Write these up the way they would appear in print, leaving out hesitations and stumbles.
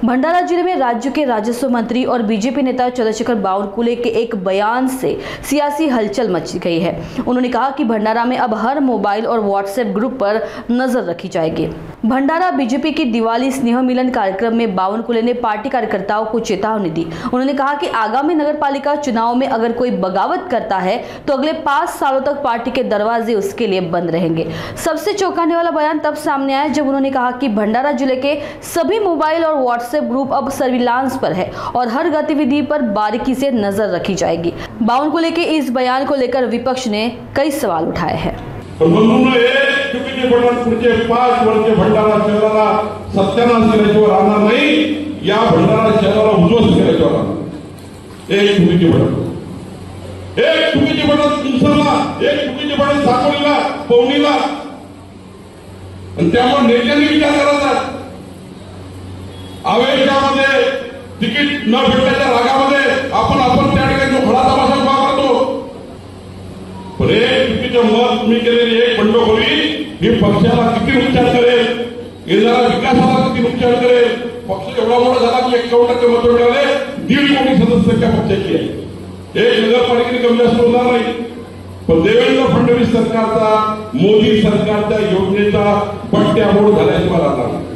भंडारा जिले में राज्य के राजस्व मंत्री और बीजेपी नेता चंद्रशेखर बावनकुले के एक बयान से सियासी हलचल मच गई है। उन्होंने कहा कि भंडारा में अब हर मोबाइल और व्हाट्सएप ग्रुप पर नजर रखी जाएगी। भंडारा बीजेपी की दिवाली स्नेह मिलन कार्यक्रम में बावनकुले ने पार्टी कार्यकर्ताओं को चेतावनी दी। उन्होंने कहा कि आगामी नगरपालिका चुनाव में अगर कोई बगावत करता है तो अगले 5 सालों तक पार्टी के दरवाजे उसके लिए बंद रहेंगे। सबसे चौंकाने वाला बयान तब सामने आया जब उन्होंने कहा कि भंडारा जिले के सभी मोबाइल और व्हाट्सएप ग्रुप अब सर्विलांस पर है और हर गतिविधि पर बारीकी से नजर रखी जाएगी। बावनकुले के इस बयान को लेकर विपक्ष ने कई सवाल उठाए हैं। पुढचे 5 वर्ष भंडारा शहराला सत्यानाश केल्याशिवाय राहणार नाही, या भंडारा शहराला उद्ध्वस्त केल्याशिवाय राहणार। एक चुकीची भडक, एक चुकीची भडक तुमसरला, एक चुकीची भडक साकोलीला, पवनीला, आणि त्यामुळे नेत्यांनी विचार करायचा। आवेशामध्ये तिकीट न भेटल्याच्या रागामध्ये आपण त्या ठिकाणी जो खडा तमाशा वापरतो, पण एक चुकीचं मत तुम्ही केलेली एक बंडखोरी ही पक्षाला किती नुकसान करेल, येणाऱ्या विकासाला किती नुकसान करेल। पक्ष एवढा मोठा झाला की 51% मत मिळाले, 1.5 कोटी सदस्य त्या पक्षाची आहे। एक नगरपालिकेने कमी जास्त होणार नाही, पण देवेंद्र फडणवीस सरकारचा, मोदी सरकारच्या योजनेचा पट्ट्यामोड झाल्याशिवाय राहणार नाही।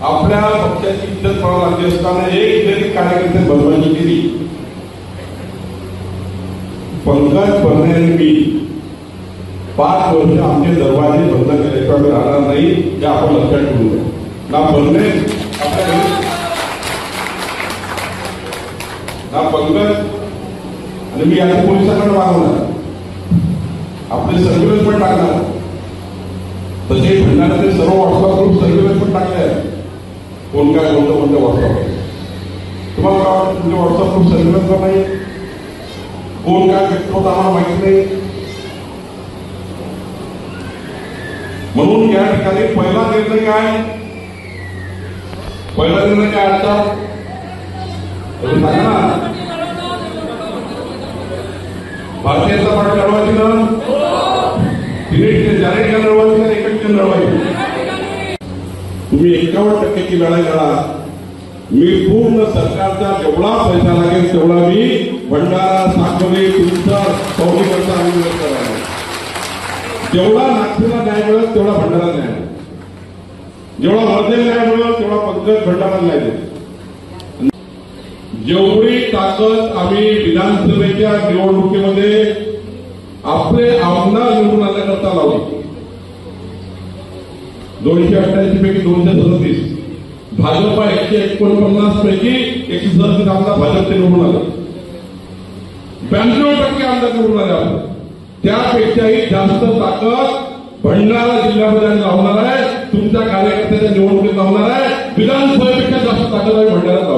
आपल्या पक्षाची इज्जत पणाला लागली असताना एक जरी कार्यकर्ते बदनामी केली, पंकज भरणे 5 वर्ष आमचे दरवाजे बंद केल्याशिवाय आम्ही राहणार नाही, हे आपण लक्षात ठेवू द्या। ना भरणे आपल्या ना पंकज, आणि मी आता पोलिसांकडे मागवणार, आपले सर्व्हिलन्स पण टाकणार। तसे भंडाऱ्याचे सर्व व्हॉट्सअप ग्रुप सर्व्हिलन्स पण टाकले आहेत। कोण काय बोलतो कोणत्या व्हॉट्सअप, तुम्हाला काय वाटतं तुमचे व्हॉट्सअप ग्रुप सर्व्हिलन्स नाही? कोण काय करतो आम्हाला माहित नाही। म्हणून या ठिकाणी पहिला निर्णय काय आता सांगा ना, भारतीय जनता पार्टी लढवायची ना, तिने जाहीर लढवायची ना, एकच लढवायची। तुम्ही 51% की लढाई लढा, मी पूर्ण सरकारचा जेवढा पैसा लागेल तेवढा मी भंडारा, साकोली, तुमसर, पवनीकरता आम्ही करणार। जेवढा नागपूरला न्याय मिळेल तेवढा भंडारा न्याय मिळेल, जेवढा वर्धेला न्याय मिळेल तेवढा पंकज भंडारा न्याय देईल। जेवढी ताकद आम्ही विधानसभेच्या निवडणुकीमध्ये आपले आमदार निवडून आणण्याकरता लावली, 288 पैकी 237, भाजपा 149 पैकी 137 आमदार भाजपचे निवडून आले, 92% आमदार निवडून आले आपण। त्यापेक्षाही जास्त ताकद भंडारा जिल्ह्यामध्ये लावणार आहे, तुमच्या कार्यकर्त्याच्या निवडणुकीत लावणार आहे, विधानसभेपेक्षा जास्त ताकद आम्ही भंडाऱ्यात